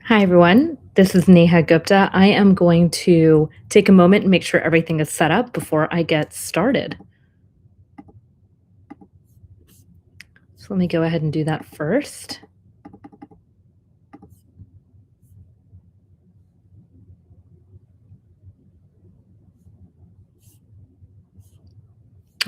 Hi, everyone. This is Neha Gupta. I am going to take a moment and make sure everything is set up before I get started. So let me go ahead and do that first.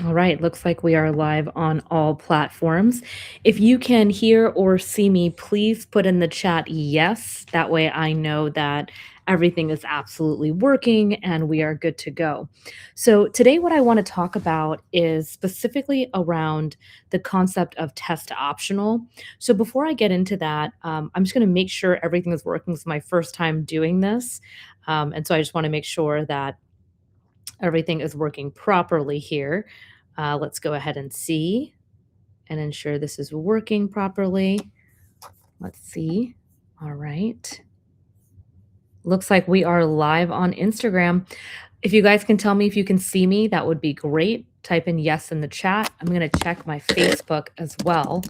All right, looks like we are live on all platforms. If you can hear or see me, please put in the chat yes. That way I know that everything is absolutely working and we are good to go. So, today, what I want to talk about is specifically around the concept of test optional. So, before I get into that, I'm just going to make sure everything is working. It's my first time doing this. And so, I just want to make sure that everything is working properly here. Let's go ahead and see and ensure this is working properly. Let's see. All right. Looks like we are live on Instagram. If you guys can tell me if you can see me, that would be great. Type in yes in the chat. I'm going to check my Facebook as well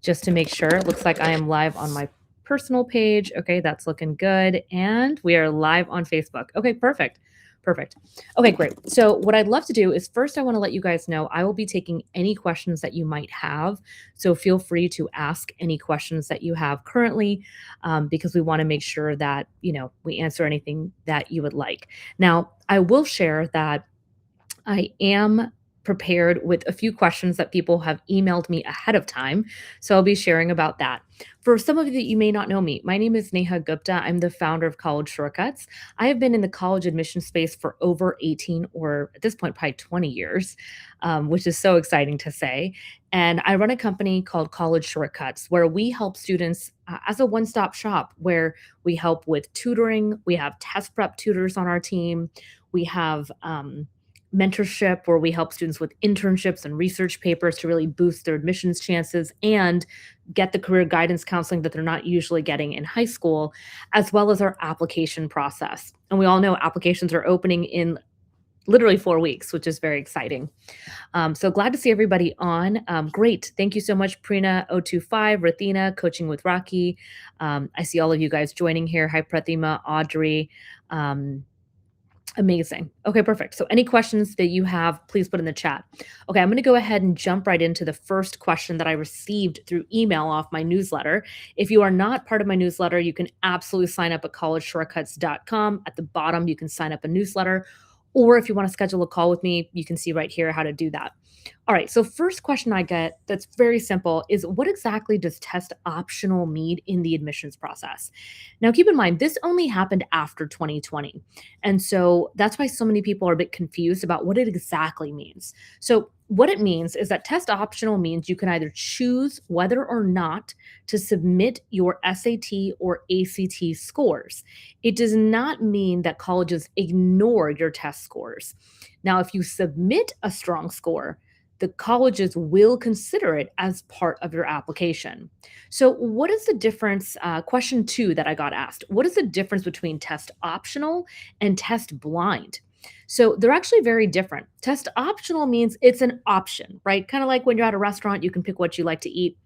just to make sure. It looks like I am live on my personal page. Okay, that's looking good. And we are live on Facebook. Okay, perfect. Perfect. Okay, great. So, what I'd love to do is first, I want to let you guys know I will be taking any questions that you might have. So, feel free to ask any questions that you have currently because we want to make sure that, we answer anything that you would like. Now, I will share that I am prepared with a few questions that people have emailed me ahead of time. So I'll be sharing about that. For some of you that you may not know me, my name is Neha Gupta. I'm the founder of College Shortcuts. I have been in the college admission space for over 18 or at this point, probably 20 years, which is so exciting to say. And I run a company called College Shortcuts where we help students as a one stop shop where we help with tutoring. We have test prep tutors on our team. We have mentorship where we help students with internships and research papers to really boost their admissions chances and get the career guidance counseling that they're not usually getting in high school, as well as our application process. And we all know applications are opening in literally 4 weeks, which is very exciting. So glad to see everybody on. Great. Thank you so much, Prina025, Rathina, Coaching with Rocky. I see all of you guys joining here. Hi, Pratima, Audrey. Um, Amazing. Okay, perfect. So any questions that you have, please put in the chat. Okay, I'm going to go ahead and jump right into the first question that I received through email off my newsletter. If you are not part of my newsletter, you can absolutely sign up at collegeshortcuts.com. At the bottom, you can sign up a newsletter. Or if you want to schedule a call with me, you can see right here how to do that. All right, so first question I get that's very simple is what exactly does test optional mean in the admissions process? Now, keep in mind, this only happened after 2020. And so that's why so many people are a bit confused about what it exactly means. So, what it means is that test optional means you can either choose whether or not to submit your SAT or ACT scores. It does not mean that colleges ignore your test scores. Now, if you submit a strong score, the colleges will consider it as part of your application. So, what is the difference? Question two that I got asked: what is the difference between test optional and test blind? So, they're actually very different. Test optional means it's an option, right? Kind of like when you're at a restaurant, you can pick what you like to eat.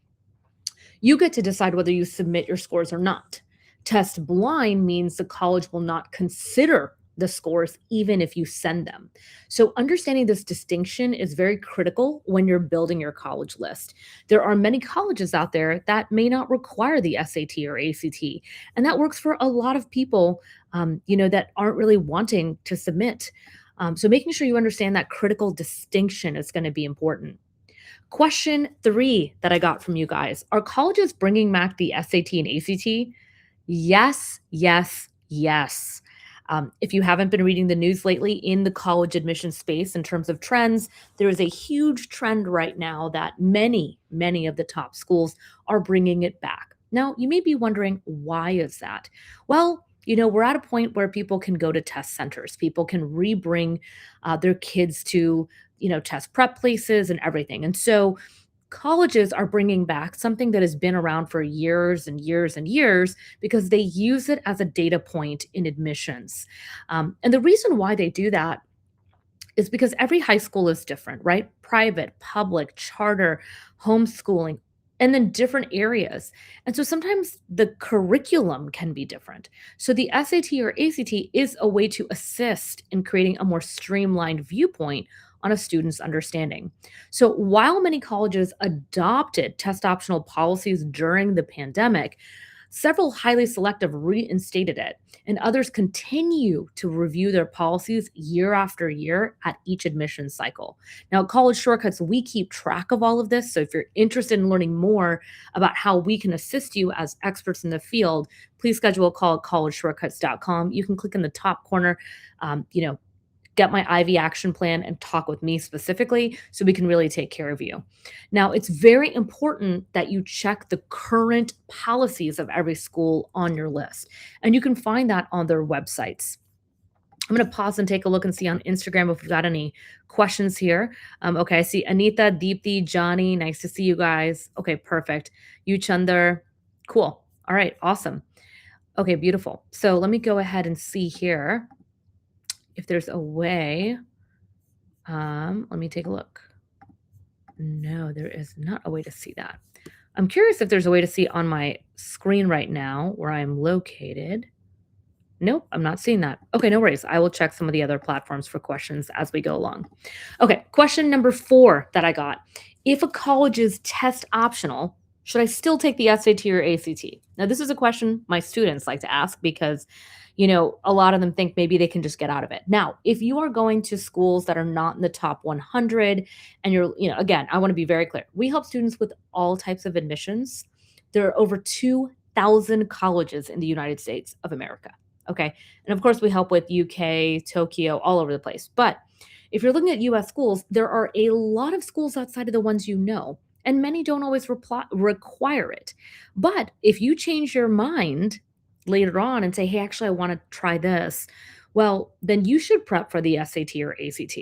You get to decide whether you submit your scores or not. Test blind means the college will not consider the scores even if you send them. So, understanding this distinction is very critical when you're building your college list. There are many colleges out there that may not require the SAT or ACT, and that works for a lot of people, that aren't really wanting to submit. So, making sure you understand that critical distinction is going to be important. Question three that I got from you guys: are colleges bringing back the SAT and ACT? Yes, yes, yes. If you haven't been reading the news lately in the college admission space in terms of trends, there is a huge trend right now that many of the top schools are bringing it back. Now, you may be wondering, why is that? Well, we're at a point where people can go to test centers. People can rebring their kids to, test prep places and everything. And so colleges are bringing back something that has been around for years and years and years because they use it as a data point in admissions. And the reason why they do that is because every high school is different, right? Private, public, charter, homeschooling. and then different areas. And so sometimes the curriculum can be different. So the SAT or ACT is a way to assist in creating a more streamlined viewpoint on a student's understanding. So while many colleges adopted test optional policies during the pandemic, several highly selective reinstated it, and others continue to review their policies year after year at each admission cycle. Now, at College Shortcuts, we keep track of all of this. So if you're interested in learning more about how we can assist you as experts in the field, please schedule a call at collegeshortcuts.com. You can click in the top corner, you know, get my IV action plan and talk with me specifically so we can really take care of you. Now, it's very important that you check the current policies of every school on your list, and you can find that on their websites. I'm going to pause and take a look and see on Instagram if we've got any questions here. Okay, I see Anita, Deepthi, Johnny. Nice to see you guys. Okay, perfect. You, Chunder. Cool. All right, awesome. Okay, beautiful. So let me go ahead and see here if there's a way. Let me take a look. No, there is not a way to see that. I'm curious if there's a way to see on my screen right now where I'm located. Nope, I'm not seeing that. Okay, no worries. I will check some of the other platforms for questions as we go along. Okay, question number 4 that I got. If a college is test optional, should I still take the SAT or ACT? Now, this is a question my students like to ask because, a lot of them think maybe they can just get out of it. Now, if you are going to schools that are not in the top 100 and again, I want to be very clear. We help students with all types of admissions. There are over 2,000 colleges in the United States of America. Okay. And of course, we help with UK, Tokyo, all over the place. But if you're looking at US schools, there are a lot of schools outside of the ones you know, and many don't always require it. But if you change your mind later on and say, hey, actually, I want to try this, well, then you should prep for the SAT or ACT.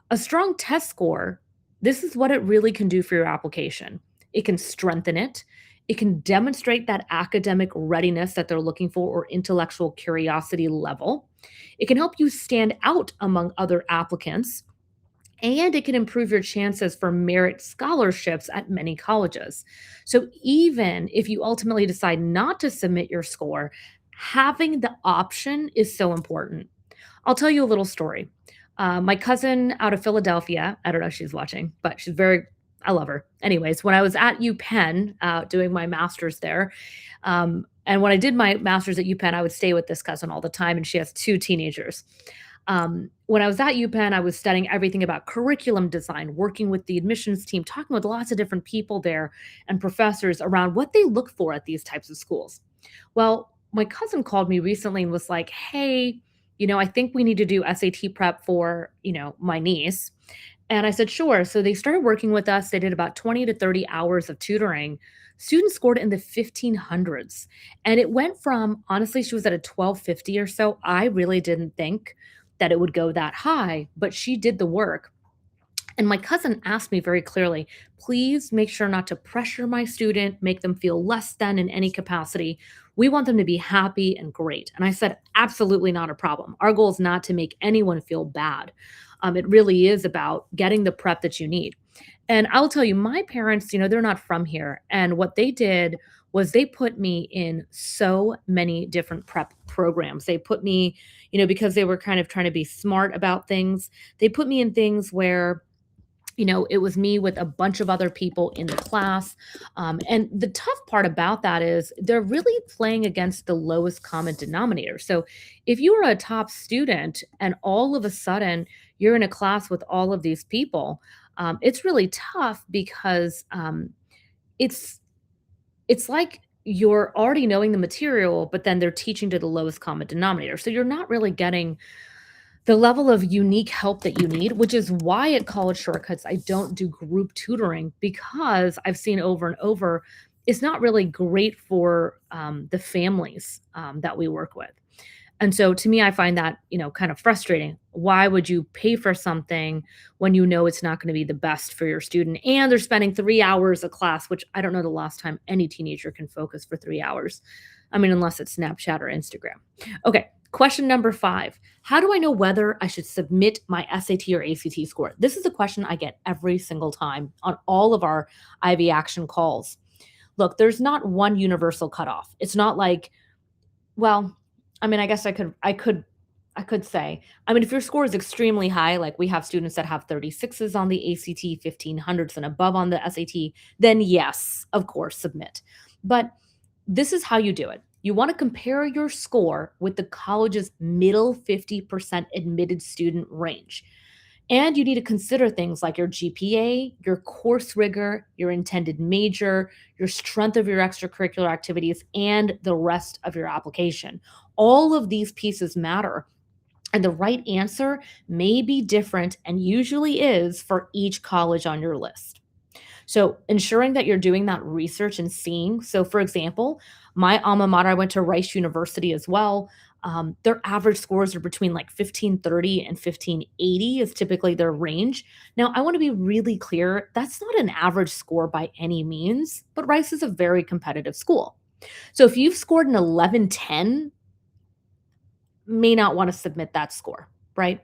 A strong test score, this is what it really can do for your application. It can strengthen it. It can demonstrate that academic readiness that they're looking for or intellectual curiosity level. It can help you stand out among other applicants, and it can improve your chances for merit scholarships at many colleges. So, even if you ultimately decide not to submit your score, having the option is so important. I'll tell you a little story. My cousin out of Philadelphia, I don't know if she's watching, but I love her. Anyways, when I was at UPenn doing my master's there, and when I did my master's at UPenn, I would stay with this cousin all the time, and she has 2 teenagers. When I was at UPenn, I was studying everything about curriculum design, working with the admissions team, talking with lots of different people there and professors around what they look for at these types of schools. Well, my cousin called me recently and was like, hey, I think we need to do SAT prep for, my niece. And I said, sure. So they started working with us. They did about 20 to 30 hours of tutoring. Students scored in the 1500s. And it went from, honestly, she was at a 1250 or so. I really didn't think that it would go that high, but she did the work. And my cousin asked me very clearly, please make sure not to pressure my student, make them feel less than in any capacity. We want them to be happy and great. And I said, absolutely not a problem. Our goal is not to make anyone feel bad. It really is about getting the prep that you need. And I'll tell you, my parents, they're not from here. And what they did was they put me in so many different prep programs. They put me, because they were kind of trying to be smart about things, they put me in things where it was me with a bunch of other people in the class. And the tough part about that is they're really playing against the lowest common denominator. So if you are a top student and all of a sudden you're in a class with all of these people, it's really tough because it's it's like you're already knowing the material, but then they're teaching to the lowest common denominator. So you're not really getting the level of unique help that you need, which is why at College Shortcuts, I don't do group tutoring because I've seen over and over, it's not really great for the families that we work with. And so to me, I find that, kind of frustrating. Why would you pay for something when you know it's not going to be the best for your student? And they're spending 3 hours a class, which I don't know the last time any teenager can focus for 3 hours. I mean, unless it's Snapchat or Instagram. Okay. Question number 5. How do I know whether I should submit my SAT or ACT score? This is a question I get every single time on all of our IV action calls. look, there's not one universal cutoff. It's not like, well, I mean, I guess I could say, I mean, if your score is extremely high, like we have students that have 36s on the ACT, 1500s and above on the SAT, then yes, of course, submit. But this is how you do it. You want to compare your score with the college's middle 50% admitted student range. And you need to consider things like your GPA, your course rigor, your intended major, your strength of your extracurricular activities, and the rest of your application. All of these pieces matter. And the right answer may be different and usually is for each college on your list. So, ensuring that you're doing that research and seeing. So, for example, my alma mater, I went to Rice University as well. Their average scores are between like 1530 and 1580 is typically their range. Now, I want to be really clear that's not an average score by any means, but Rice is a very competitive school. So, if you've scored an 1110, may not want to submit that score, right?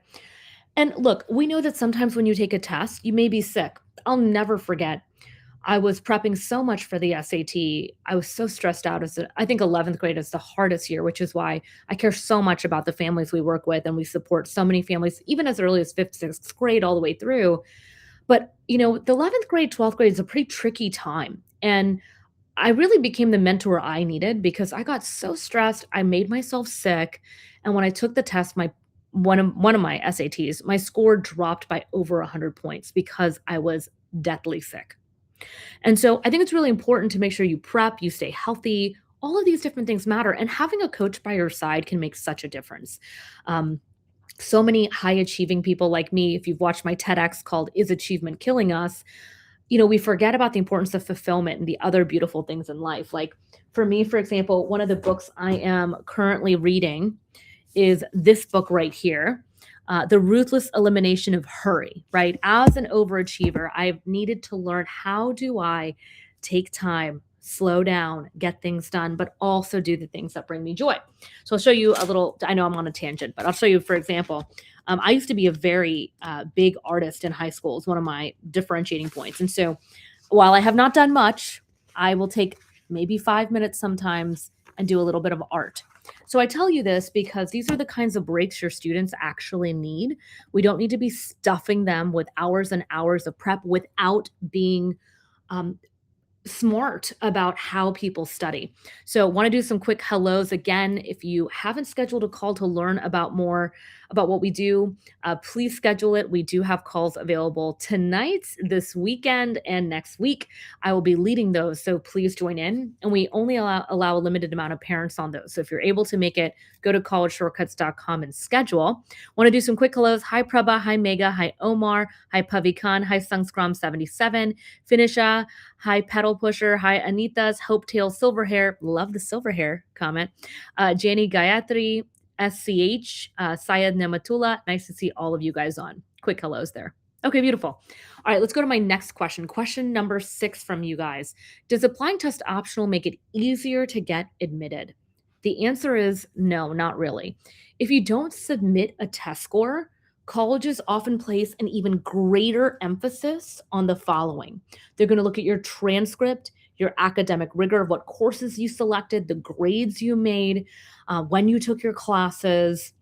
And look, we know that sometimes when you take a test, you may be sick. I'll never forget. I was prepping so much for the SAT. I was so stressed out I think 11th grade is the hardest year, which is why I care so much about the families we work with and we support so many families even as early as 5th, 6th grade all the way through. But, the 11th grade, 12th grade is a pretty tricky time. And I really became the mentor I needed because I got so stressed, I made myself sick, and when I took the test, my one of my SATs, my score dropped by over 100 points because I was deathly sick. And so I think it's really important to make sure you prep, you stay healthy. All of these different things matter, and having a coach by your side can make such a difference. Um, so many high achieving people like me, if you've watched my TEDx called Is Achievement Killing Us? We forget about the importance of fulfillment and the other beautiful things in life. Like for me, for example, one of the books I am currently reading is this book right here. The Ruthless Elimination of Hurry, right? As an overachiever, I've needed to learn how do I take time, slow down, get things done, but also do the things that bring me joy. So I'll show you a little, I know I'm on a tangent, but I'll show you, for example, I used to be a very big artist in high school. It's one of my differentiating points. And so while I have not done much, I will take maybe 5 minutes sometimes and do a little bit of art. So I tell you this because these are the kinds of breaks your students actually need. We don't need to be stuffing them with hours and hours of prep without being um, smart about how people study. So, want to do some quick hellos again. If you haven't scheduled a call to learn about more about what we do, please schedule it. We do have calls available tonight, this weekend, and next week. I will be leading those, so please join in. And we only allow a limited amount of parents on those. So, if you're able to make it, go to collegeshortcuts.com and schedule. Want to do some quick hellos? Hi, Prabha. Hi, Mega. Hi, Omar. Hi, Pavi Khan. Hi, Sungscrom77. Finisha. Hi, Pedal Pusher. Hi, Anita's Hope Tail Silver Hair. Love the silver hair comment. Jani Gayatri, SCH, Syed Nematullah. Nice to see all of you guys on. Quick hellos there. Okay, beautiful. All right, let's go to my next question. Question number 6 from you guys. Does applying test optional make it easier to get admitted? The answer is no, not really. If you don't submit a test score, colleges often place an even greater emphasis on the following. They're going to look at your transcript, your academic rigor of what courses you selected, the grades you made, when you took your classes.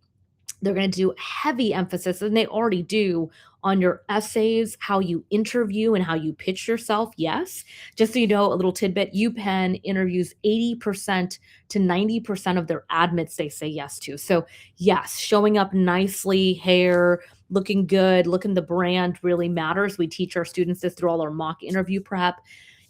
They're going to do heavy emphasis, and they already do, on your essays, how you interview and how you pitch yourself. Yes. Just so you know, a little tidbit, UPenn interviews 80% to 90% of their admits they say yes to. So, yes, showing up nicely, hair, looking good, looking the brand really matters. We teach our students this through all our mock interview prep.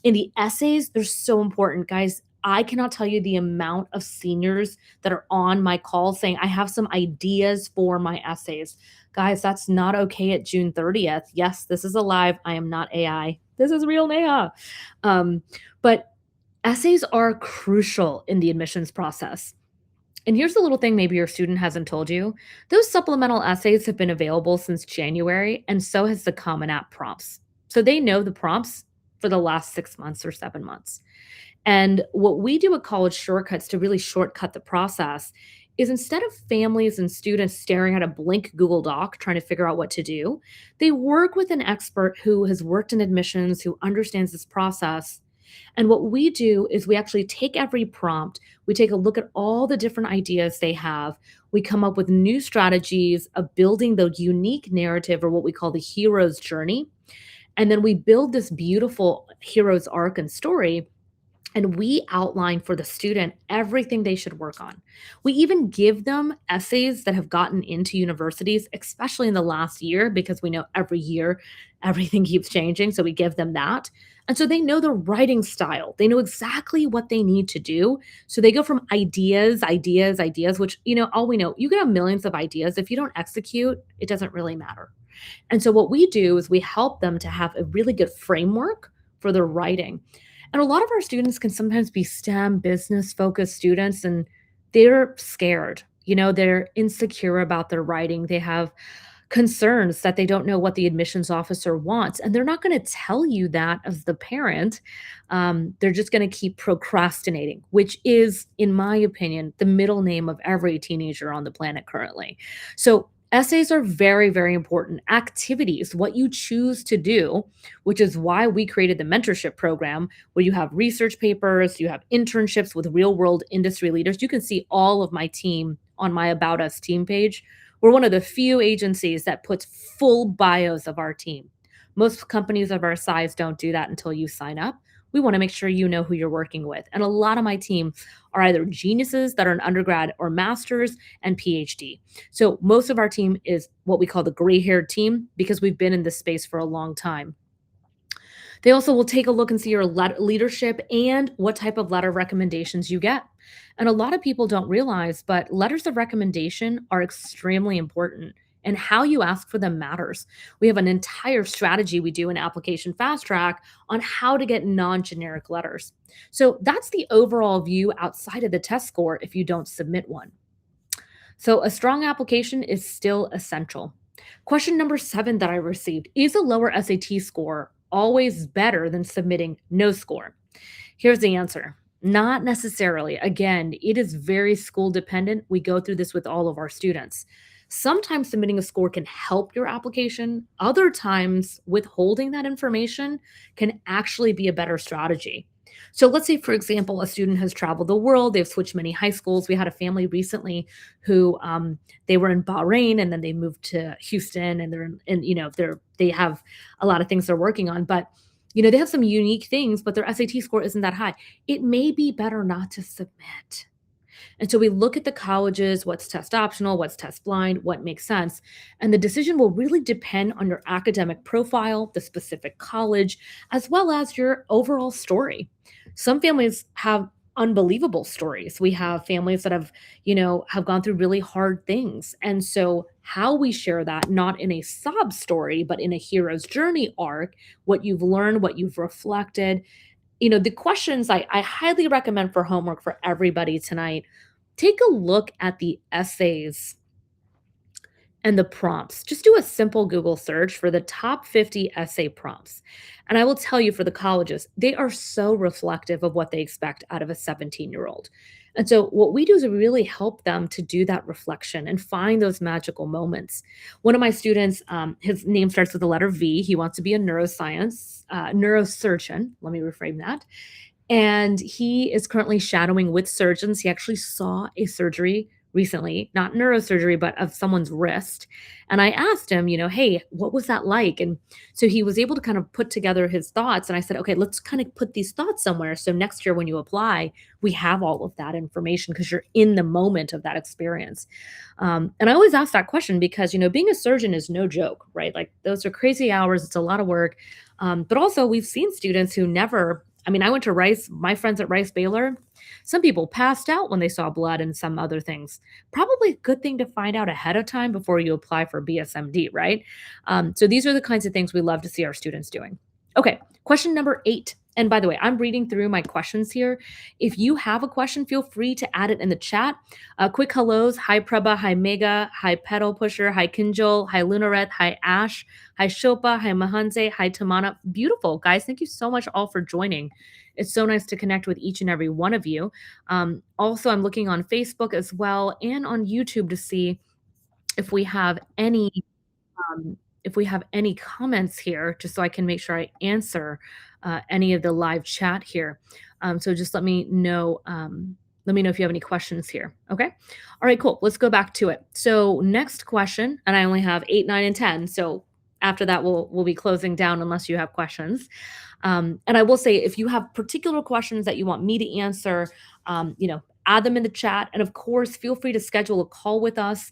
In the essays, they're so important, guys. I cannot tell you the amount of seniors that are on my call saying, I have some ideas for my essays. Guys, that's not okay at June 30th. Yes, this is alive. I am not AI. This is real Neha. But essays are crucial in the admissions process. And here's the little thing maybe your student hasn't told you. Those supplemental essays have been available since January, and so has the Common App prompts. So they know the prompts for the last 6 months or 7 months. And what we do at College Shortcuts to really shortcut the process is instead of families and students staring at a blank Google Doc trying to figure out what to do, they work with an expert who has worked in admissions, who understands this process, And what we do is we actually take every prompt, we take a look at all the different ideas they have, we come up with new strategies of building the unique narrative or what we call the hero's journey. And then we build this beautiful hero's arc and story, and we outline for the student everything they should work on. We even give them essays that have gotten into universities, especially in the last year, because we know every year everything keeps changing. So we give them that. And so they know the writing style. They know exactly what they need to do. So they go from ideas, which, all we know, you can have millions of ideas. If you don't execute, it doesn't really matter. And so what we do is we help them to have a really good framework for their writing. And a lot of our students can sometimes be STEM business focused students, and they're scared. They're insecure about their writing. They have concerns that they don't know what the admissions officer wants. And they're not going to tell you that as the parent. They're just going to keep procrastinating, which is, in my opinion, the middle name of every teenager on the planet currently. So, essays are very, very important. Activities, what you choose to do, which is why we created the mentorship program where you have research papers, you have internships with real world industry leaders. You can see all of my team on my About Us team page. We're one of the few agencies that puts full bios of our team. Most companies of our size don't do that until you sign up. We want to make sure you know who you're working with. And a lot of my team are either geniuses that are an undergrad or master's and PhD. So most of our team is what we call the gray haired team because we've been in this space for a long time. They also will take a look and see your leadership and what type of letter recommendations you get. And a lot of people don't realize, but letters of recommendation are extremely important. And how you ask for them matters. We have an entire strategy we do in Application Fast Track on how to get non generic letters. So that's the overall view outside of the test score if you don't submit one. So a strong application is still essential. Question number 7 that I received: is a lower SAT score always better than submitting no score? Here's the answer: not necessarily. Again, it is very school dependent. We go through this with all of our students. Sometimes submitting a score can help your application. Other times, withholding that information can actually be a better strategy. So let's say, for example, a student has traveled the world, they've switched many high schools. We had a family recently who they were in Bahrain and then they moved to Houston, and they have a lot of things they're working on, but they have some unique things, but their SAT score isn't that high. It may be better not to submit. And so we look at the colleges, what's test optional, what's test blind, what makes sense. And the decision will really depend on your academic profile, the specific college, as well as your overall story. Some families have unbelievable stories. We have families that have gone through really hard things. And so how we share that, not in a sob story, but in a hero's journey arc, what you've learned, what you've reflected, the questions I highly recommend for homework for everybody tonight. Take a look at the essays and the prompts. Just do a simple Google search for the top 50 essay prompts. And I will tell you, for the colleges, they are so reflective of what they expect out of a 17-year-old. And so, what we do is we really help them to do that reflection and find those magical moments. One of my students, his name starts with the letter V. He wants to be a neurosurgeon. Let me reframe that. And he is currently shadowing with surgeons. He actually saw a surgery recently, not neurosurgery, but of someone's wrist. And I asked him, hey, what was that like? And so he was able to kind of put together his thoughts. And I said, okay, let's kind of put these thoughts somewhere. So next year when you apply, we have all of that information because you're in the moment of that experience. And I always ask that question because, being a surgeon is no joke, right? Like, those are crazy hours. It's a lot of work. But also, we've seen students who never, I went to Rice, my friends at Rice Baylor, some people passed out when they saw blood and some other things. Probably a good thing to find out ahead of time before you apply for BSMD, right? So these are the kinds of things we love to see our students doing. Okay, question number 8. And by the way, I'm reading through my questions here. If you have a question, feel free to add it in the chat. Quick hellos. Hi, Prabha. Hi, Mega. Hi, Pedal Pusher. Hi, Kinjal. Hi, Lunaret. Hi, Ash. Hi, Shilpa. Hi, Mahanze. Hi, Tamana. Beautiful. Guys, thank you so much all for joining. It's so nice to connect with each and every one of you. Also, I'm looking on Facebook as well and on YouTube to see if we have any comments here, just so I can make sure I answer any of the live chat here. So just let me know. Let me know if you have any questions here. Okay. All right, cool. Let's go back to it. So next question, and I only have 8, 9, and 10. So after that, we'll be closing down unless you have questions. And I will say, if you have particular questions that you want me to answer, add them in the chat. And of course, feel free to schedule a call with us.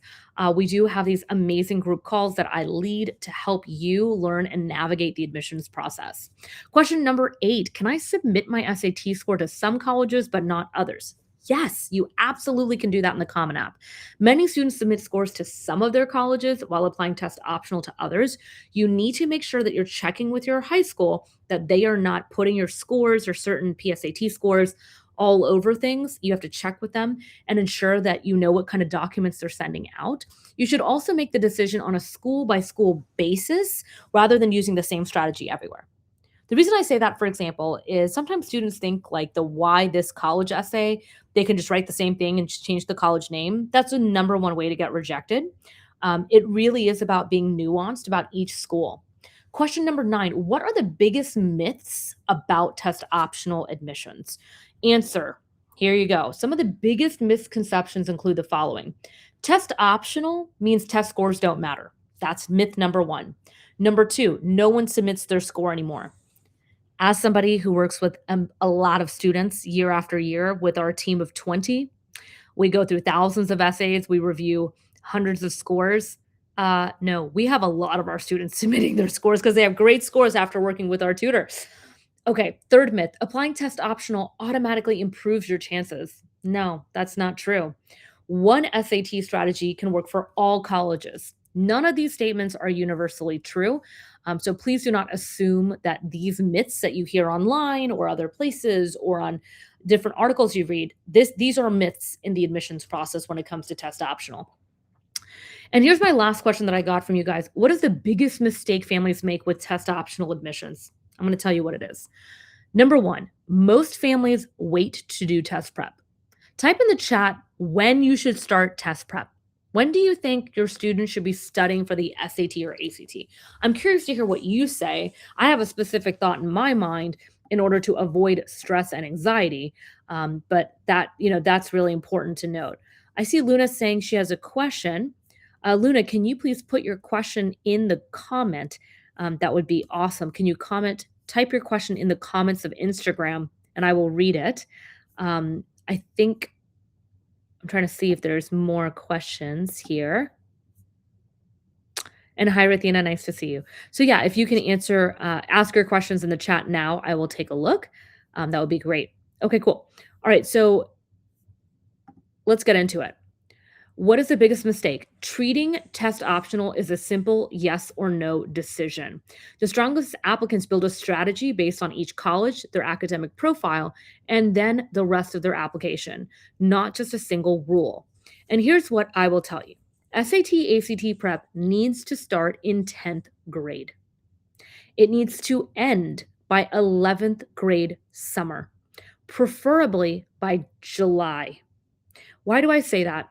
We do have these amazing group calls that I lead to help you learn and navigate the admissions process. Question number 8: can I submit my SAT score to some colleges but not others? Yes, you absolutely can do that in the Common App. Many students submit scores to some of their colleges while applying test optional to others. You need to make sure that you're checking with your high school that they are not putting your scores or certain PSAT scores all over things. You have to check with them and ensure that you know what kind of documents they're sending out. You should also make the decision on a school by school basis rather than using the same strategy everywhere. The reason I say that, for example, is sometimes students think like the why this college essay, they can just write the same thing and just change the college name. That's the number one way to get rejected. It really is about being nuanced about each school. Question number 9: what are the biggest myths about test optional admissions? Answer: here you go. Some of the biggest misconceptions include the following: test optional means test scores don't matter. That's myth number 1. Number 2: no one submits their score anymore. As somebody who works with a lot of students year after year with our team of 20, we go through thousands of essays, we review hundreds of scores. No, we have a lot of our students submitting their scores because they have great scores after working with our tutor. Okay, third myth: applying test optional automatically improves your chances. No, that's not true. One SAT strategy can work for all colleges. None of these statements are universally true. So please do not assume that these myths that you hear online or other places or on different articles you read, these are myths in the admissions process when it comes to test optional. And here's my last question that I got from you guys. What is the biggest mistake families make with test optional admissions? I'm going to tell you what it is. Number 1, most families wait to do test prep. Type in the chat when you should start test prep. When do you think your students should be studying for the SAT or ACT? I'm curious to hear what you say. I have a specific thought in my mind in order to avoid stress and anxiety, but that's really important to note. I see Luna saying she has a question. Luna, can you please put your question in the comment? That would be awesome. Can you type your question in the comments of Instagram, and I will read it. I think I'm trying to see if there's more questions here. And hi, Rathina, nice to see you. So yeah, if you can ask your questions in the chat now, I will take a look. That would be great. Okay, cool. All right, so let's get into it. What is the biggest mistake? Treating test optional is a simple yes or no decision. The strongest applicants build a strategy based on each college, their academic profile, and then the rest of their application, not just a single rule. And here's what I will tell you. SAT, ACT prep needs to start in 10th grade. It needs to end by 11th grade summer, preferably by July. Why do I say that?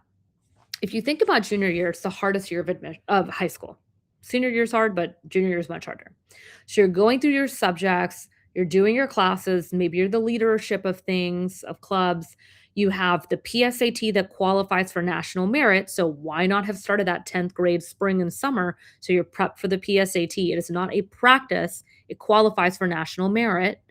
If you think about junior year, it's the hardest year of high school. Senior year is hard, but junior year is much harder. So you're going through your subjects, you're doing your classes, maybe you're the leadership of things, of clubs. You have the PSAT that qualifies for national merit. So why not have started that 10th grade spring and summer so you're prepped for the PSAT? It is not a practice, it qualifies for national merit.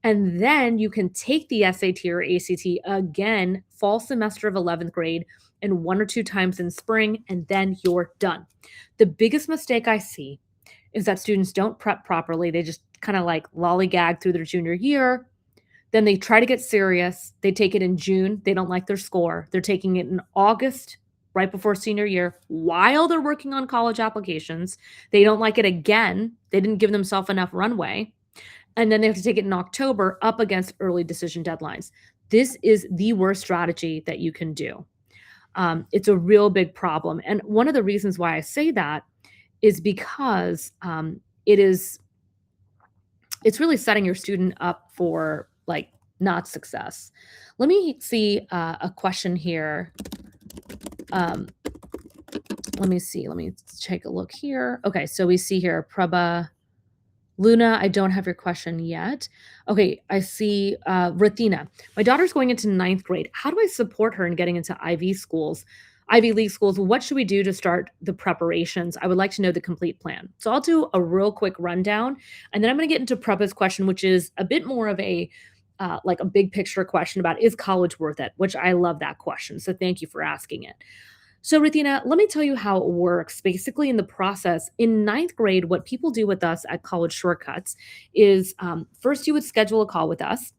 And then you can take the SAT or ACT again, fall semester of 11th grade, and 1 or 2 times in spring, and then you're done. The biggest mistake I see is that students don't prep properly. They just kind of like lollygag through their junior year. Then they try to get serious. They take it in June. They don't like their score. They're taking it in August, right before senior year, while they're working on college applications. They don't like it again. They didn't give themselves enough runway. And then they have to take it in October up against early decision deadlines. This is the worst strategy that you can do. It's a real big problem. And one of the reasons why I say that is because it's really setting your student up for like not success. Let me see a question here. Let me take a look here. Okay, so we see here Prabha Luna, I don't have your question yet. Okay, I see Rathina. My daughter's going into ninth grade. How do I support her in getting into Ivy League schools? What should we do to start the preparations? I would like to know the complete plan. So I'll do a real quick rundown, and then I'm going to get into Prepa's question, which is a bit more of a like a big picture question about is college worth it? Which I love that question. So thank you for asking it. So, Rithina, let me tell you how it works. Basically, in the process, in ninth grade, what people do with us at College Shortcuts is first you would schedule a call with us.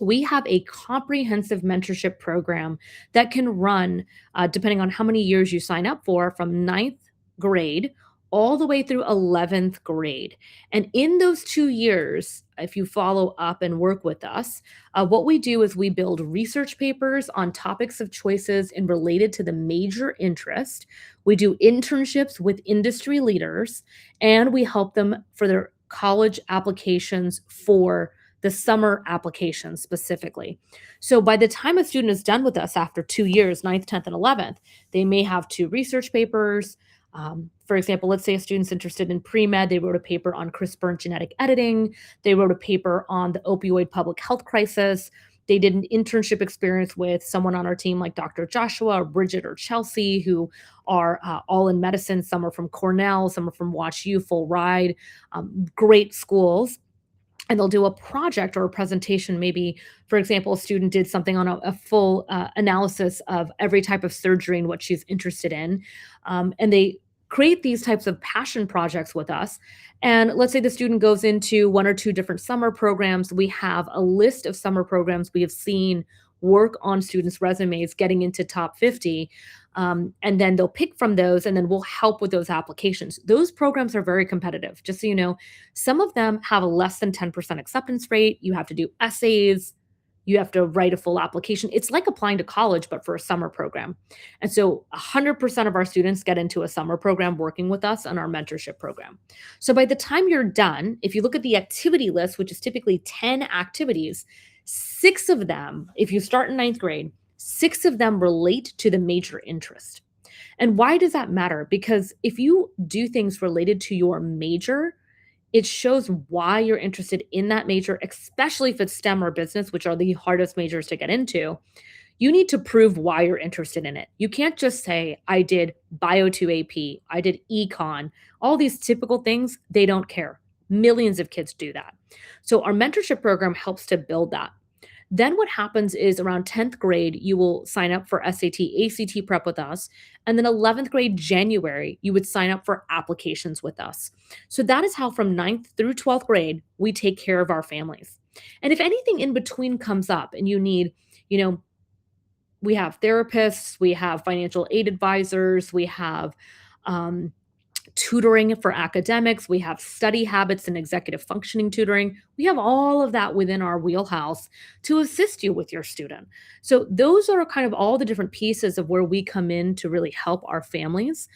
We have a comprehensive mentorship program that can run, depending on how many years you sign up for, from ninth grade all the way through 11th grade. And in those 2 years, if you follow up and work with us, what we do is we build research papers on topics of choices and related to the major interest. We do internships with industry leaders, and we help them for their college applications for the summer applications specifically. So by the time a student is done with us after 2 years, ninth, 10th, and 11th, they may have two research papers. For example, let's say a student's interested in pre med, they wrote a paper on CRISPR and genetic editing, they wrote a paper on the opioid public health crisis. They did an internship experience with someone on our team like Dr. Joshua or Bridget or Chelsea, who are all in medicine. Some are from Cornell, some are from Watch U, Full Ride, great schools, and they'll do a project or a presentation. Maybe, for example, a student did something on a full analysis of every type of surgery and what she's interested in. And they create these types of passion projects with us. And let's say the student goes into one or two different summer programs. We have a list of summer programs we have seen work on students' resumes getting into top 50. And then they'll pick from those, and then we'll help with those applications. Those programs are very competitive. Just so you know, some of them have a less than 10% acceptance rate. You have to do essays. You have to write a full application. It's like applying to college, but for a summer program. And so 100% of our students get into a summer program working with us on our mentorship program. So by the time you're done, if you look at the activity list, which is typically 10 activities, six of them, if you start in ninth grade, six of them relate to the major interest. And why does that matter? Because if you do things related to your major, it shows why you're interested in that major, especially if it's STEM or business, which are the hardest majors to get into. You need to prove why you're interested in it. You can't just say, I did Bio 2 AP, I did econ, all these typical things, they don't care. Millions of kids do that. So our mentorship program helps to build that. Then what happens is around 10th grade, you will sign up for SAT, ACT prep with us. And then 11th grade, January, you would sign up for applications with us. So that is how from ninth through 12th grade, we take care of our families. And if anything in between comes up and you need, you know, we have therapists, we have financial aid advisors, we have um, tutoring for academics, we have study habits and executive functioning tutoring. We have all of that within our wheelhouse to assist you with your student. So, those are kind of all the different pieces of where we come in to really help our families.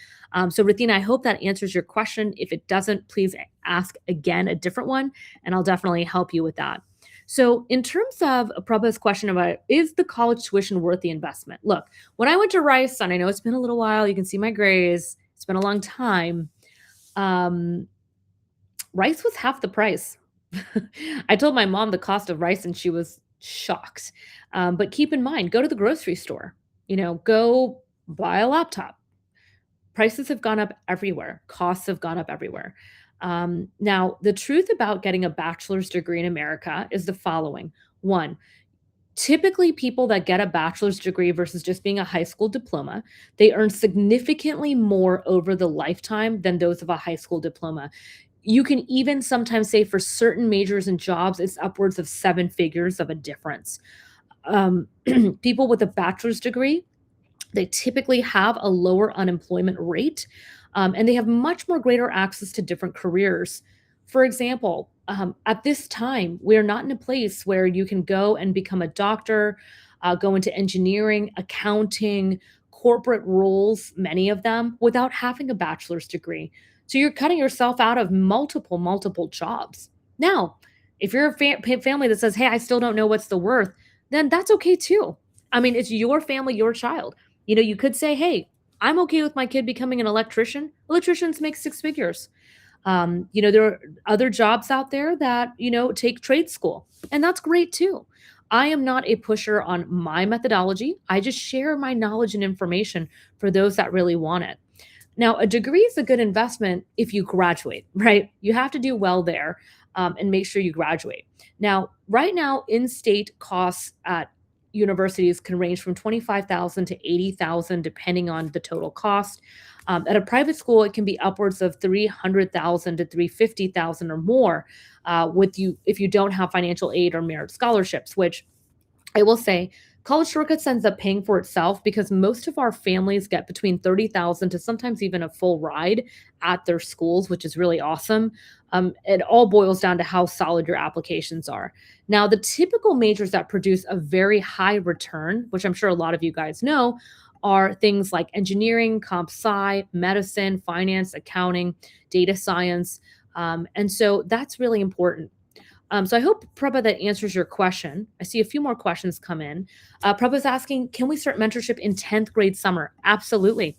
So, Rithina, I hope that answers your question. If it doesn't, please ask again a different one, and I'll definitely help you with that. So, in terms of Prabha's question about is the college tuition worth the investment? Look, when I went to Rice, and I know it's been a little while, you can see my grades, it's been a long time. Um, Rice was half the price. I told my mom the cost of rice and she was shocked. But keep in mind, go to the grocery store, go buy a laptop. Prices have gone up everywhere, costs have gone up everywhere. Now, the truth about getting a bachelor's degree in America is the following. One, typically people that get a bachelor's degree versus just being a high school diploma, they earn significantly more over the lifetime than those of a high school diploma. You can even sometimes say for certain majors and jobs, it's upwards of seven figures of a difference. Um, People with a bachelor's degree, they typically have a lower unemployment rate, and they have much more greater access to different careers. For example, at this time, we are not in a place where you can go and become a doctor, go into engineering, accounting, corporate roles, many of them, without having a bachelor's degree. So you're cutting yourself out of multiple jobs. Now, if you're a family that says, hey, I still don't know what's the worth, then that's okay too. I mean, it's your family, your child. You could say, hey, I'm okay with my kid becoming an electrician. Electricians make six figures. There are other jobs out there that, take trade school, and that's great too. I am not a pusher on my methodology. I just share my knowledge and information for those that really want it. Now, a degree is a good investment if you graduate, right? You have to do well there, and make sure you graduate. Now, right now, in-state costs at universities can range from 25,000 to 80,000, depending on the total cost. At a private school, it can be upwards of 300,000 to 350,000 or more, with you if you don't have financial aid or merit scholarships, which I will say college shortcuts ends up paying for itself because most of our families get between 30,000 to sometimes even a full ride at their schools, which is really awesome. It all boils down to how solid your applications are. Now, the typical majors that produce a very high return, which I'm sure a lot of you guys know, are things like engineering, comp sci, medicine, finance, accounting, data science. And so that's really important. So I hope, Prabha, that answers your question. I see a few more questions come in. Prabha's asking, can we start mentorship in 10th grade summer? Absolutely.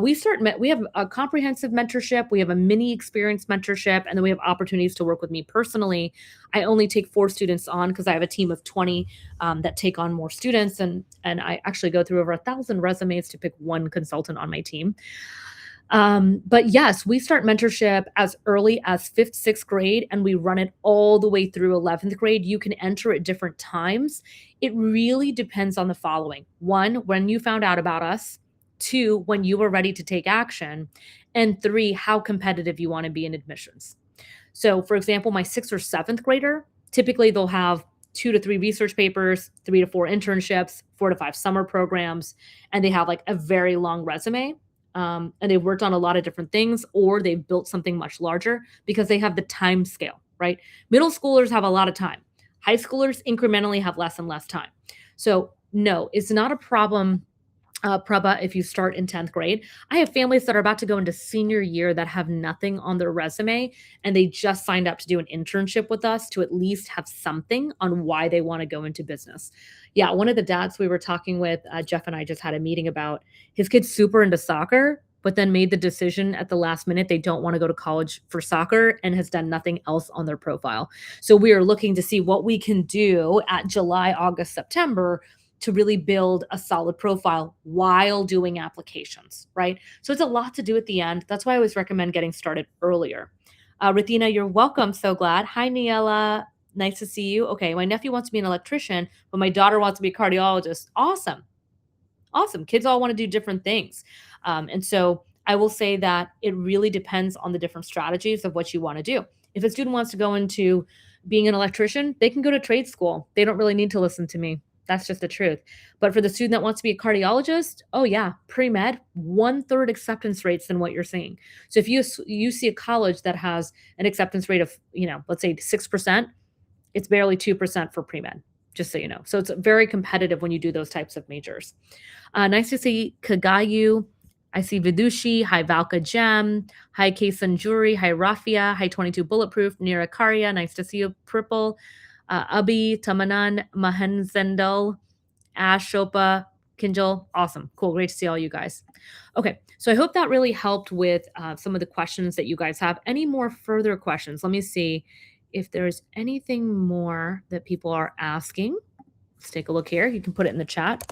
We have a comprehensive mentorship, we have a mini experience mentorship, and then we have opportunities to work with me personally. I only take 4 students on because I have a team of 20 that take on more students, and I actually go through over 1,000 resumes to pick one consultant on my team. But yes, we start mentorship as early as 5th, 6th grade, and we run it all the way through 11th grade. You can enter at different times. It really depends on the following: one, when you found out about us; two, when you were ready to take action; and three, how competitive you want to be in admissions. So, for example, my 6th or 7th grader, typically they'll have 2 to 3 research papers, 3 to 4 internships, 4 to 5 summer programs, and they have like a very long resume. And they've worked on a lot of different things, or they've built something much larger because they have the time scale, right? Middle schoolers have a lot of time. High schoolers incrementally have less and less time. So, no, it's not a problem, Prabha, if you start in 10th grade. I have families that are about to go into senior year that have nothing on their resume, and they just signed up to do an internship with us to at least have something on why they want to go into business. Yeah, one of the dads we were talking with, Jeff and I just had a meeting about his kid's super into soccer, but then made the decision at the last minute they don't want to go to college for soccer and has done nothing else on their profile. So we are looking to see what we can do at July, August, September to really build a solid profile while doing applications, right? So it's a lot to do at the end. That's why I always recommend getting started earlier. Rithina, you're welcome. So glad. Hi, Niela. Nice to see you. Okay, my nephew wants to be an electrician, but my daughter wants to be a cardiologist. Awesome. Awesome. Kids all want to do different things. And so I will say that it really depends on the different strategies of what you want to do. If a student wants to go into being an electrician, they can go to trade school. They don't really need to listen to me. That's just the truth. But for the student that wants to be a cardiologist, oh yeah, pre-med, 1/3 acceptance rates than what you're seeing. So if you see a college that has an acceptance rate of, let's say 6%, it's barely 2% for pre-med, just so you know. So it's very competitive when you do those types of majors. Nice to see Kagayu. I see Vidushi. Hi, Valka Gem. Hi, Sanjuri. Hi, Rafia. Hi, 22 Bulletproof. Nira Karya. Nice to see you, Purple. Abhi, Tamanan, Mahenzendal, Ash, Shopa, Kinjal. Awesome. Cool. Great to see all you guys. Okay. So I hope that really helped with some of the questions that you guys have. Any more further questions? Let me see if there's anything more that people are asking. Let's take a look here. You can put it in the chat.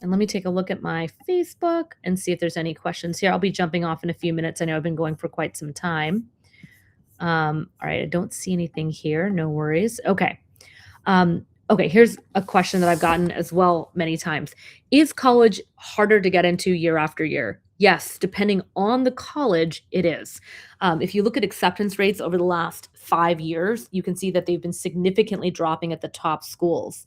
And let me take a look at my Facebook and see if there's any questions here. I'll be jumping off in a few minutes. I know I've been going for quite some time. All right, I don't see anything here. No worries. Okay. Okay, here's a question that I've gotten as well many times. Is college harder to get into year after year? Yes, depending on the college, it is. If you look at acceptance rates over the last 5 years, you can see that they've been significantly dropping at the top schools.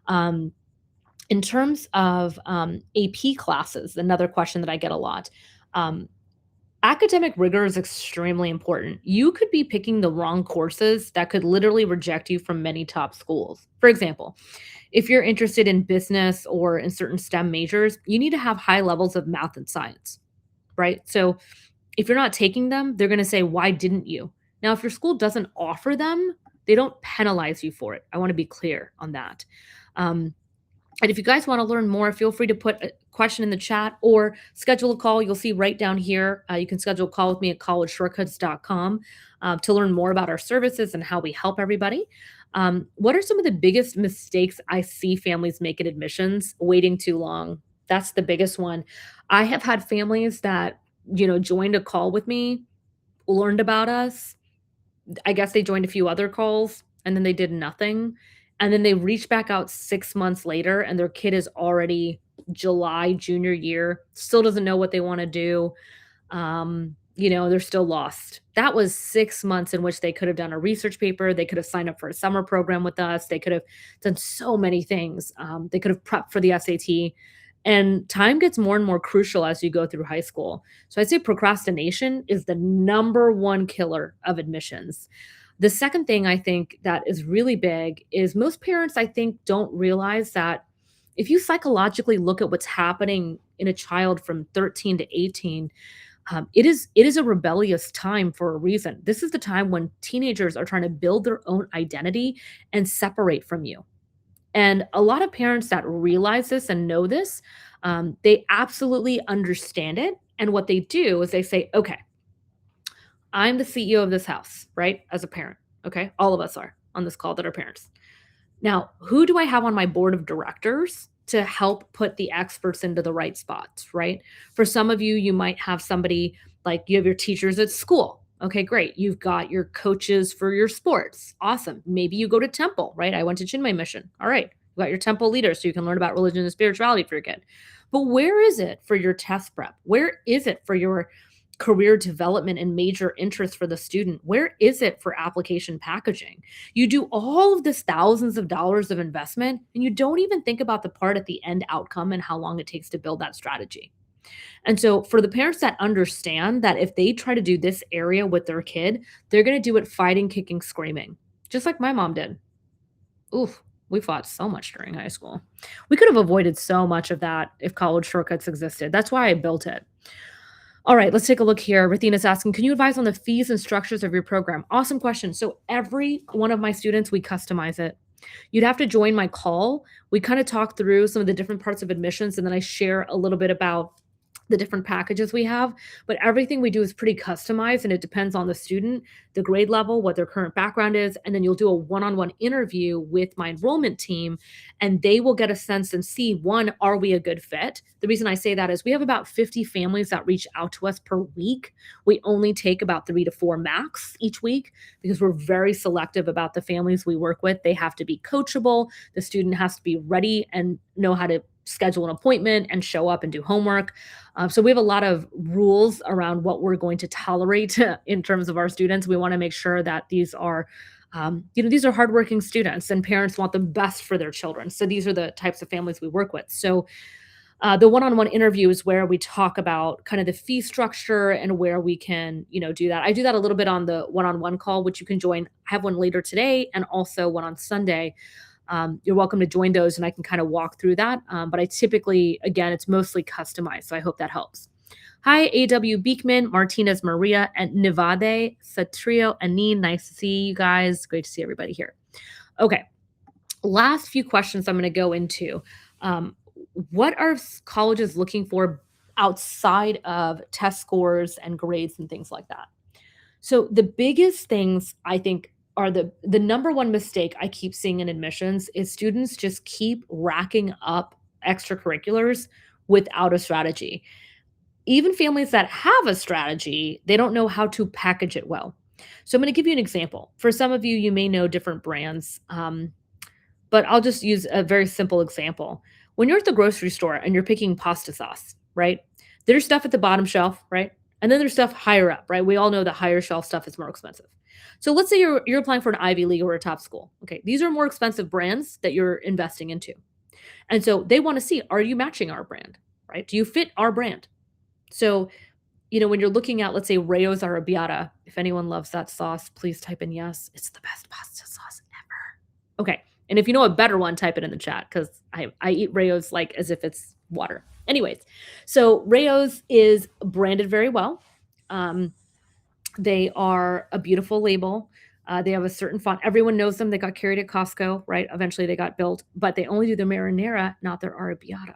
In terms of AP classes, another question that I get a lot. Academic rigor is extremely important. You could be picking the wrong courses that could literally reject you from many top schools. For example, if you're interested in business or in certain STEM majors, you need to have high levels of math and science, right? So if you're not taking them, they're going to say, why didn't you? Now, if your school doesn't offer them, they don't penalize you for it. I want to be clear on that. And if you guys want to learn more, feel free to put a question in the chat or schedule a call. You'll see right down here. You can schedule a call with me at collegeshortcuts.com to learn more about our services and how we help everybody. What are some of the biggest mistakes I see families make in admissions? Waiting too long. That's the biggest one. I have had families that, joined a call with me, learned about us, I guess they joined a few other calls and then they did nothing. And then they reached back out 6 months later and their kid is already July junior year, still doesn't know what they wanna do. They're still lost. That was 6 months in which they could have done a research paper, they could have signed up for a summer program with us, they could have done so many things. They could have prepped for the SAT, and time gets more and more crucial as you go through high school. So I'd say procrastination is the number one killer of admissions. The second thing I think that is really big is most parents, I think, don't realize that if you psychologically look at what's happening in a child from 13 to 18, it is a rebellious time for a reason. This is the time when teenagers are trying to build their own identity and separate from you. And a lot of parents that realize this and know this, they absolutely understand it. And what they do is they say, okay, I'm the CEO of this house, right? As a parent. Okay. All of us are on this call that are parents. Now, who do I have on my board of directors to help put the experts into the right spots, right? For some of you, you might have somebody like you have your teachers at school. Okay, great. You've got your coaches for your sports. Awesome. Maybe you go to temple, right? I went to Chinmay Mission. All right. You got your temple leaders so you can learn about religion and spirituality for your kid. But where is it for your test prep? Where is it for your career development and major interest for the student? Where is it for application packaging? You do all of this thousands of dollars of investment and you don't even think about the part at the end outcome and how long it takes to build that strategy. And so for the parents that understand that if they try to do this area with their kid, they're going to do it fighting, kicking, screaming, just like my mom did. Oof, we fought so much during high school. We could have avoided so much of that if college shortcuts existed. That's why I built it. All right, let's take a look here. Rathina's asking, can you advise on the fees and structures of your program? Awesome question. So every one of my students, we customize it. You'd have to join my call. We kind of talk through some of the different parts of admissions, and then I share a little bit about the different packages we have, but everything we do is pretty customized and it depends on the student, the grade level, what their current background is, and then you'll do a one-on-one interview with my enrollment team and they will get a sense and see, one, are we a good fit? The reason I say that is we have about 50 families that reach out to us per week. We only take about 3 to 4 max each week because we're very selective about the families we work with. They have to be coachable. The student has to be ready and know how to schedule an appointment and show up and do homework. So we have a lot of rules around what we're going to tolerate in terms of our students. We want to make sure that these are hardworking students and parents want the best for their children. So these are the types of families we work with. So the one-on-one interview is where we talk about kind of the fee structure and where we can, do that. I do that a little bit on the one-on-one call, which you can join. I have one later today and also one on Sunday. You're welcome to join those and I can kind of walk through that. But I typically, again, it's mostly customized. So I hope that helps. Hi, A.W. Beekman, Martinez Maria, and Nivade, Satrio, Anine. Nice to see you guys. Great to see everybody here. Okay. Last few questions I'm going to go into. What are colleges looking for outside of test scores and grades and things like that? So the biggest things I think are the number one mistake I keep seeing in admissions is students just keep racking up extracurriculars without a strategy. Even families that have a strategy, they don't know how to package it well. So I'm going to give you an example. For some of you, you may know different brands, but I'll just use a very simple example. When you're at the grocery store and you're picking pasta sauce, right? There's stuff at the bottom shelf, right? And then there's stuff higher up, right? We all know that higher shelf stuff is more expensive. So let's say you're applying for an Ivy League or a top school. Okay, these are more expensive brands that you're investing into. And so they want to see, are you matching our brand, right? Do you fit our brand? So, when you're looking at, let's say, Rayo's Arrabbiata, if anyone loves that sauce, please type in yes. It's the best pasta sauce ever. Okay. And if you know a better one, type it in the chat because I eat Rayo's like as if it's water. Anyways, so Rayo's is branded very well. They are a beautiful label. They have a certain font. Everyone knows them. They got carried at Costco, right? Eventually they got built, but they only do their marinara, not their arrabbiata,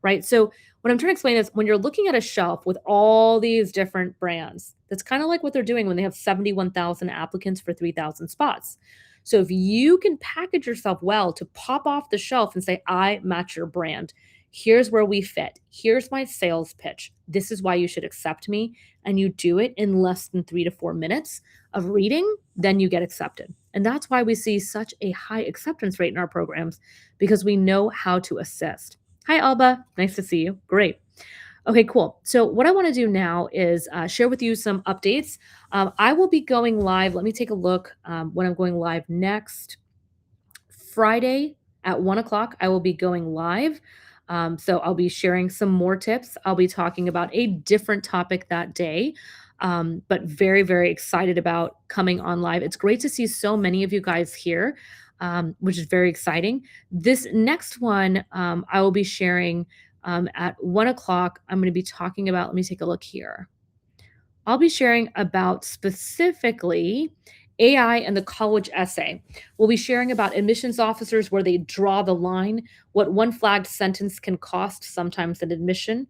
right? So what I'm trying to explain is when you're looking at a shelf with all these different brands, that's kind of like what they're doing when they have 71,000 applicants for 3,000 spots. So if you can package yourself well to pop off the shelf and say, I match your brand, here's where we fit, here's my sales pitch, this is why you should accept me, and you do it in less than 3 to 4 minutes of reading, then you get accepted. And that's why we see such a high acceptance rate in our programs because we know how to assist. Hi, Alba. Nice to see you. Great. Okay, cool. So, what I want to do now is share with you some updates. I will be going live. Let me take a look when I'm going live next. Friday at 1 o'clock, I will be going live. So I'll be sharing some more tips. I'll be talking about a different topic that day, but very, very excited about coming on live. It's great to see so many of you guys here, which is very exciting. This next one, I will be sharing at 1 o'clock. I'm going to be talking about, let me take a look here. I'll be sharing about specifically AI and the college essay. We'll be sharing about admissions officers where they draw the line, what one flagged sentence can cost sometimes an admission.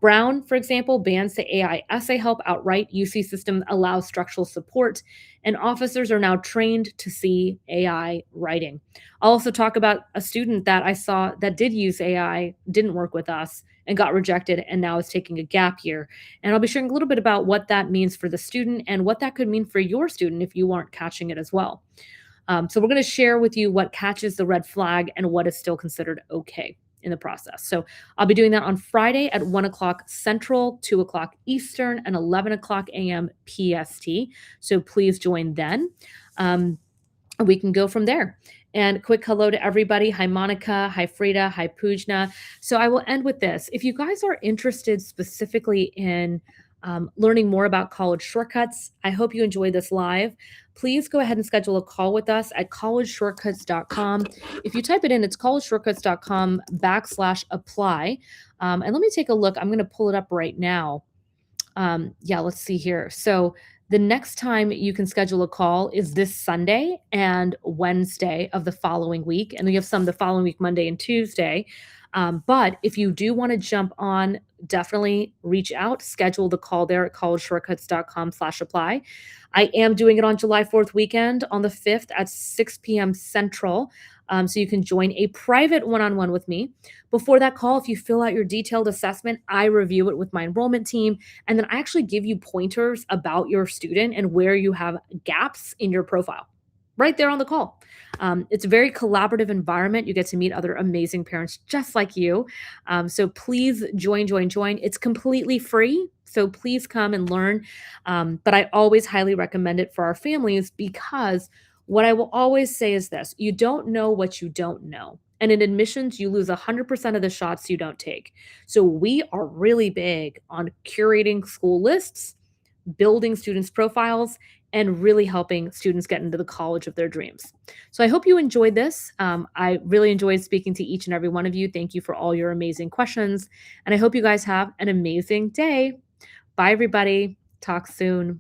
Brown, for example, bans the AI essay help outright. UC system allows structural support, and officers are now trained to see AI writing. I'll also talk about a student that I saw that did use AI, didn't work with us, and got rejected, and now is taking a gap year. And I'll be sharing a little bit about what that means for the student and what that could mean for your student if you aren't catching it as well. So we're going to share with you what catches the red flag and what is still considered okay in the process. So I'll be doing that on Friday at 1 o'clock Central, 2 o'clock Eastern, and 11 o'clock a.m. PST. So please join then. We can go from there. And quick hello to everybody. Hi, Monica. Hi, Frida. Hi, Pujna. So I will end with this. If you guys are interested specifically in learning more about college shortcuts, I hope you enjoy this live. Please go ahead and schedule a call with us at collegeshortcuts.com. If you type it in, it's collegeshortcuts.com/apply. And let me take a look. I'm going to pull it up right now. Yeah, let's see here. So the next time you can schedule a call is this Sunday and Wednesday of the following week. And we have some the following week, Monday and Tuesday. But if you do want to jump on, definitely reach out, schedule the call there at collegeshortcuts.com/apply. I am doing it on July 4th weekend on the 5th at 6 p.m. Central. So you can join a private one-on-one with me. Before that call, if you fill out your detailed assessment, I review it with my enrollment team, and then I actually give you pointers about your student and where you have gaps in your profile right there on the call. It's a very collaborative environment. You get to meet other amazing parents just like you. So please join. It's completely free. So please come and learn. But I always highly recommend it for our families because what I will always say is this: you don't know what you don't know. And in admissions, you lose 100% of the shots you don't take. So we are really big on curating school lists, building students' profiles, and really helping students get into the college of their dreams. So I hope you enjoyed this. I really enjoyed speaking to each and every one of you. Thank you for all your amazing questions. And I hope you guys have an amazing day. Bye, everybody. Talk soon.